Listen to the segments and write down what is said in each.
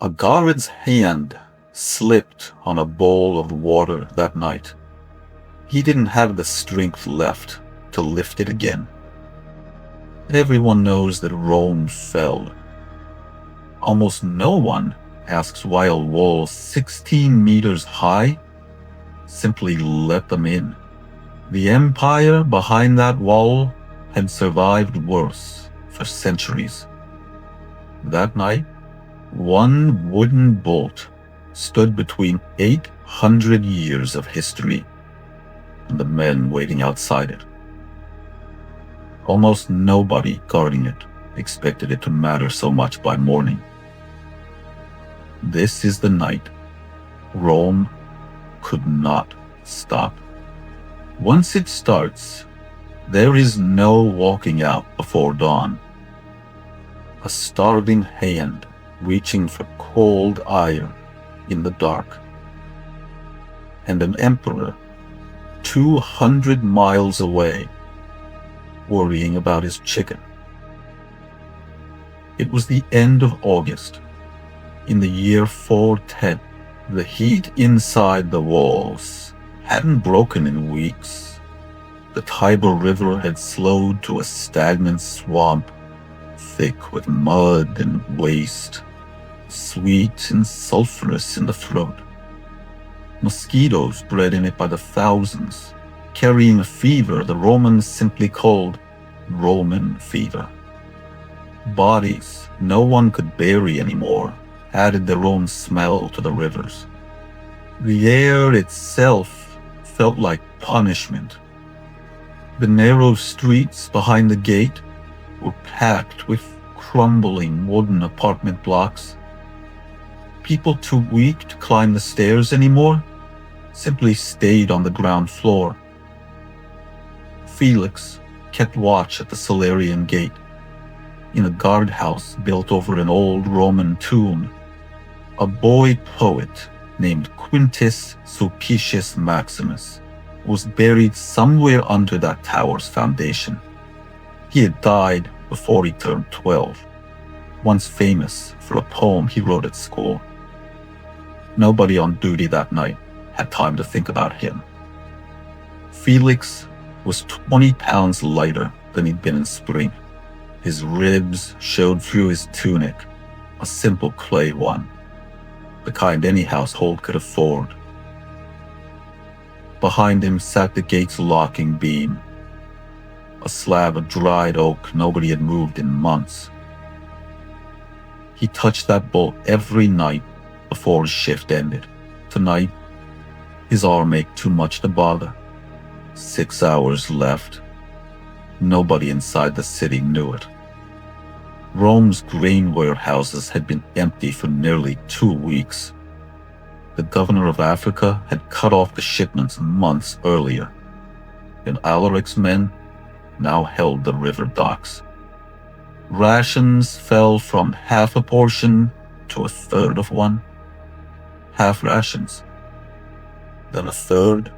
A guard's hand slipped on a bowl of water that night. He didn't have the strength left to lift it again. Everyone knows that Rome fell. Almost no one asks why a wall 16 meters high simply let them in. The empire behind that wall had survived worse for centuries. That night, one wooden bolt stood between 800 years of history and the men waiting outside it. Almost nobody guarding it expected it to matter so much by morning. This is the night Rome could not stop. Once it starts, there is no walking out before dawn. A starving hand reaching for cold iron in the dark, and an emperor 200 miles away worrying about his chicken. It was the end of August, in the year 410. The heat inside the walls hadn't broken in weeks. The Tiber River had slowed to a stagnant swamp, thick with mud and waste, sweet and sulfurous in the throat. Mosquitoes bred in it by the thousands, carrying a fever the Romans simply called Roman fever. Bodies no one could bury anymore added their own smell to the rivers. The air itself felt like punishment. The narrow streets behind the gate were packed with crumbling wooden apartment blocks. People too weak to climb the stairs anymore simply stayed on the ground floor. Felix kept watch at the Salarian Gate, in a guardhouse built over an old Roman tomb. A boy poet named Quintus Sulpicius Maximus was buried somewhere under that tower's foundation. He had died before he turned 12, once famous for a poem he wrote at school. Nobody on duty that night had time to think about him. Felix was 20 pounds lighter than he'd been in spring. His ribs showed through his tunic, a simple clay one, the kind any household could afford. Behind him sat the gate's locking beam, a slab of dried oak nobody had moved in months. He touched that bolt every night before his shift ended. Tonight, his arm ached too much to bother. 6 hours left. Nobody inside the city knew it. Rome's grain warehouses had been empty for nearly 2 weeks. The governor of Africa had cut off the shipments months earlier, and Alaric's men now held the river docks. Rations fell from half a portion to a third of one. Half rations, then a third,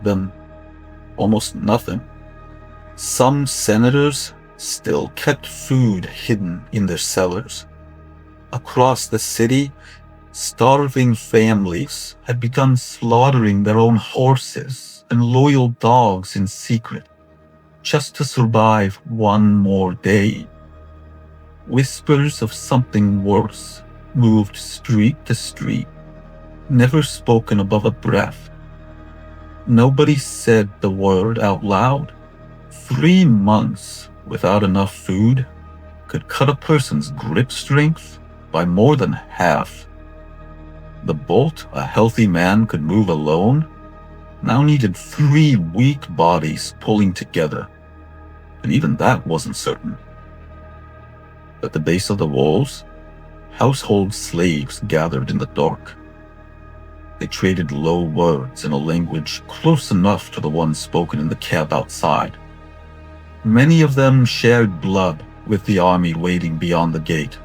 then almost nothing. Some senators still kept food hidden in their cellars. Across the city, starving families had begun slaughtering their own horses and loyal dogs in secret, just to survive one more day. Whispers of something worse moved street to street, never spoken above a breath. Nobody said the word out loud. 3 months without enough food could cut a person's grip strength by more than half. The bolt a healthy man could move alone now needed 3 weak bodies pulling together, and even that wasn't certain. At the base of the walls, household slaves gathered in the dark. They traded low words in a language close enough to the one spoken in the camp outside. Many of them shared blood with the army waiting beyond the gate.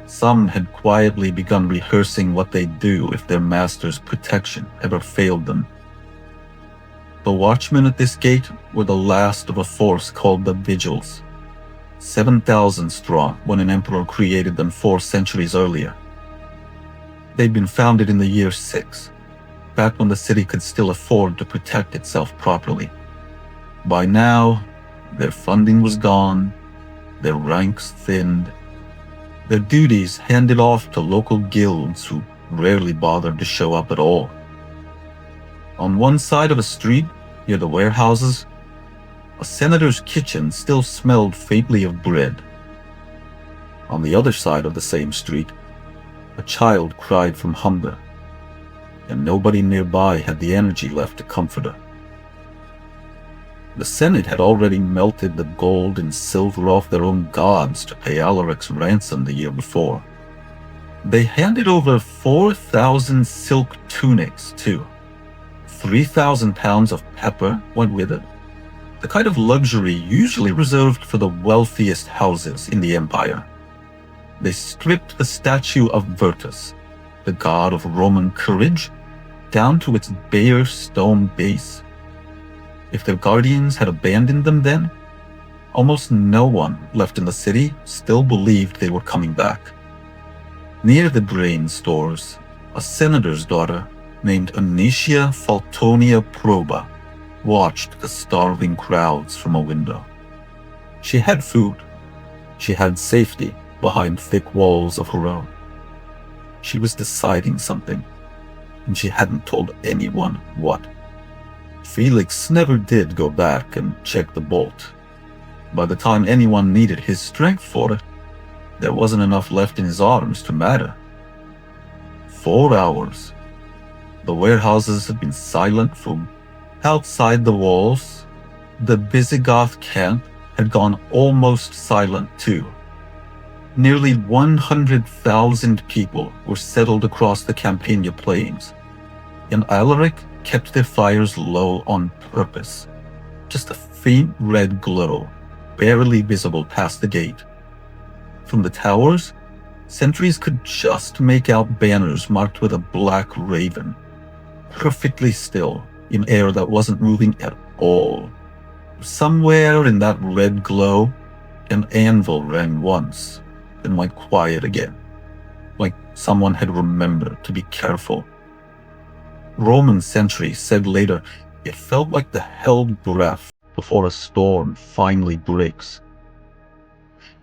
Some had quietly begun rehearsing what they'd do if their master's protection ever failed them. The watchmen at this gate were the last of a force called the Vigiles. 7,000 strong when an emperor created them 4 centuries earlier. They'd been founded in the year 6, back when the city could still afford to protect itself properly. By now, their funding was gone, their ranks thinned, their duties handed off to local guilds who rarely bothered to show up at all. On one side of a street, near the warehouses, a senator's kitchen still smelled faintly of bread. On the other side of the same street, a child cried from hunger, and nobody nearby had the energy left to comfort her. The Senate had already melted the gold and silver off their own gods to pay Alaric's ransom the year before. They handed over 4,000 silk tunics, too. 3,000 pounds of pepper went with it, the kind of luxury usually reserved for the wealthiest houses in the empire. They stripped the statue of Virtus, the god of Roman courage, down to its bare stone base. If their guardians had abandoned them then, almost no one left in the city still believed they were coming back. Near the grain stores, a senator's daughter named Anicia Faltonia Proba watched the starving crowds from a window. She had food. She had safety behind thick walls of her own. She was deciding something, and she hadn't told anyone what. Felix never did go back and check the bolt. By the time anyone needed his strength for it, there wasn't enough left in his arms to matter. 4 hours. The warehouses had been silent from outside the walls. The Visigoth camp had gone almost silent too. Nearly 100,000 people were settled across the Campagna plains, and Alaric kept their fires low on purpose. Just a faint red glow, barely visible past the gate. From the towers, sentries could just make out banners marked with a black raven, perfectly still in air that wasn't moving at all. Somewhere in that red glow, an anvil rang once, then went quiet again, like someone had remembered to be careful. Roman sentries said later it felt like the held breath before a storm finally breaks.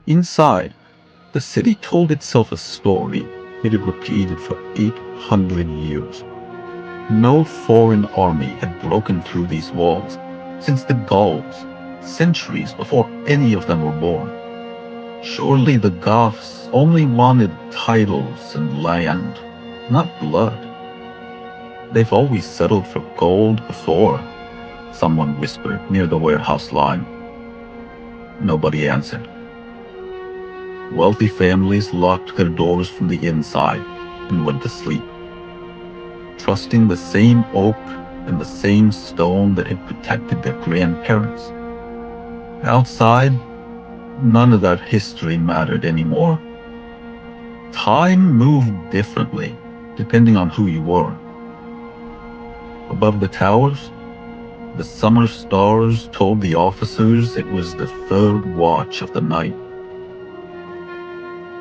Inside, the city told itself a story it had repeated for 800 years. No foreign army had broken through these walls since the Gauls, centuries before any of them were born. Surely the Goths only wanted titles and land, not blood. They've always settled for gold before, someone whispered near the warehouse line. Nobody answered. Wealthy families locked their doors from the inside and went to sleep, trusting the same oak and the same stone that had protected their grandparents. Outside, none of that history mattered anymore. Time moved differently, depending on who you were. Above the towers, the summer stars told the officers it was the third watch of the night.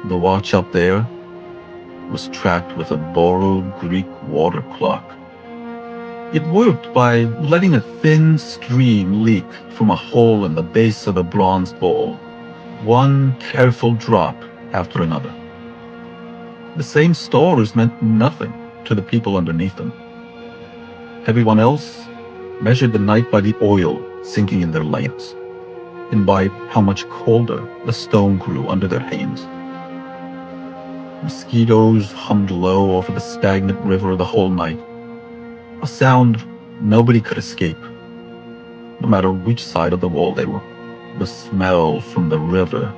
The watch up there was tracked with a borrowed Greek water clock. It worked by letting a thin stream leak from a hole in the base of a bronze bowl, one careful drop after another. The same stars meant nothing to the people underneath them. Everyone else measured the night by the oil sinking in their lamps, and by how much colder the stone grew under their hands. Mosquitoes hummed low over the stagnant river the whole night, a sound nobody could escape, no matter which side of the wall they were. The smell from the river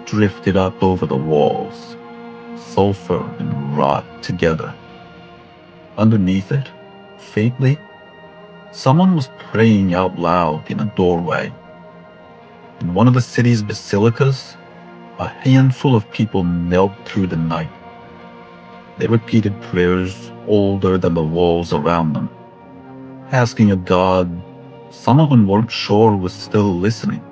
drifted up over the walls, sulfur and rot together. Underneath it, faintly, someone was praying out loud in a doorway. In one of the city's basilicas, a handful of people knelt through the night. They repeated prayers older than the walls around them, asking a god some of them weren't sure was still listening.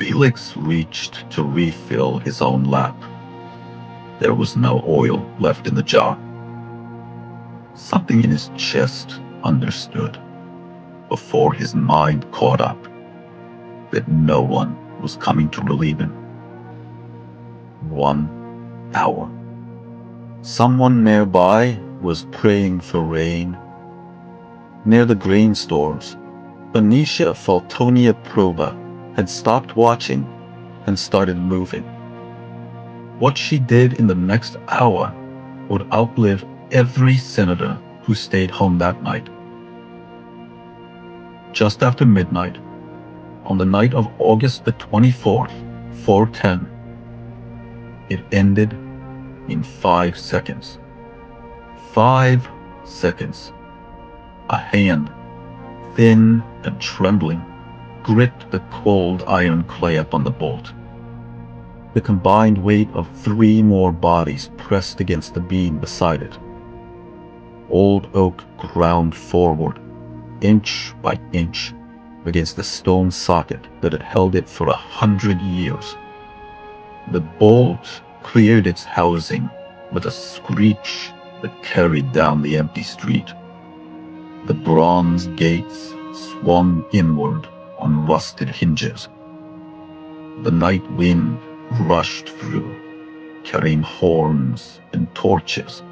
Felix reached to refill his own lap. There was no oil left in the jar. Something in his chest understood, before his mind caught up, that no one was coming to relieve him. 1 hour. Someone nearby was praying for rain. Near the grain stores, Anicia Faltonia Proba had stopped watching and started moving. What she did in the next hour would outlive every senator who stayed home that night. Just after midnight, on the night of August the 24th, 410, it ended in 5 seconds. 5 seconds. A hand, thin and trembling, gripped the cold iron clamp on the bolt. The combined weight of 3 more bodies pressed against the beam beside it. Old oak ground forward, inch by inch, against the stone socket that had held it for 100 years. The bolt cleared its housing with a screech that carried down the empty street. The bronze gates swung inward on rusted hinges. The night wind rushed through, carrying horns and torches,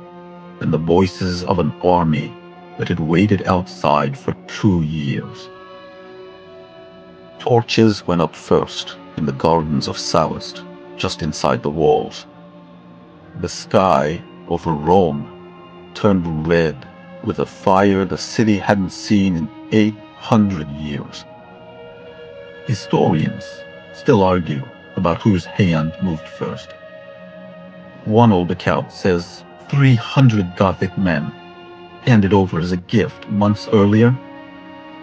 and the voices of an army that had waited outside for 2 years. Torches went up first in the gardens of Sallust, just inside the walls. The sky over Rome turned red with a fire the city hadn't seen in 800 years. Historians still argue about whose hand moved first. One old account says 300 Gothic men, handed over as a gift months earlier,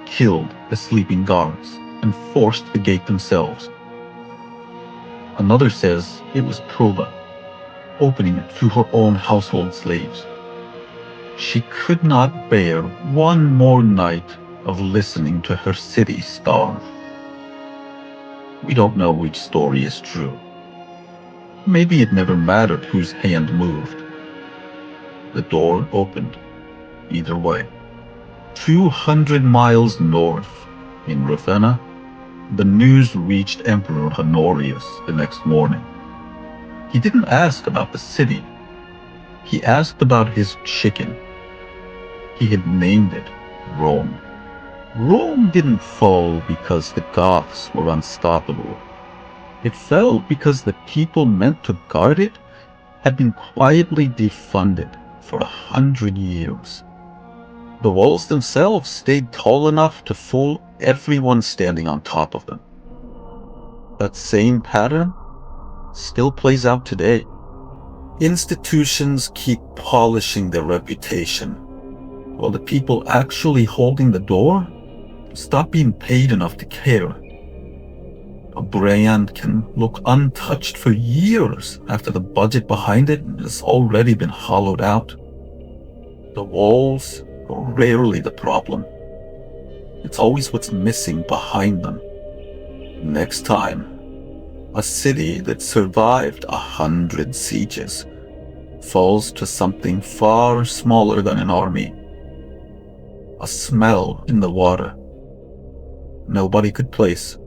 killed the sleeping guards and forced the gate themselves. Another says it was Proba, opening it to her own household slaves. She could not bear one more night of listening to her city starve. We don't know which story is true. Maybe it never mattered whose hand moved. The door opened, either way. 200 miles north, in Ravenna, the news reached Emperor Honorius the next morning. He didn't ask about the city. He asked about his chicken. He had named it Rome. Rome didn't fall because the Goths were unstoppable. It fell because the people meant to guard it had been quietly defunded for 100 years. The walls themselves stayed tall enough to fool everyone standing on top of them. That same pattern still plays out today. Institutions keep polishing their reputation, while the people actually holding the door stop being paid enough to care. A brand can look untouched for years after the budget behind it has already been hollowed out. The walls are rarely the problem. It's always what's missing behind them. Next time, a city that survived 100 sieges falls to something far smaller than an army. A smell in the water nobody could place.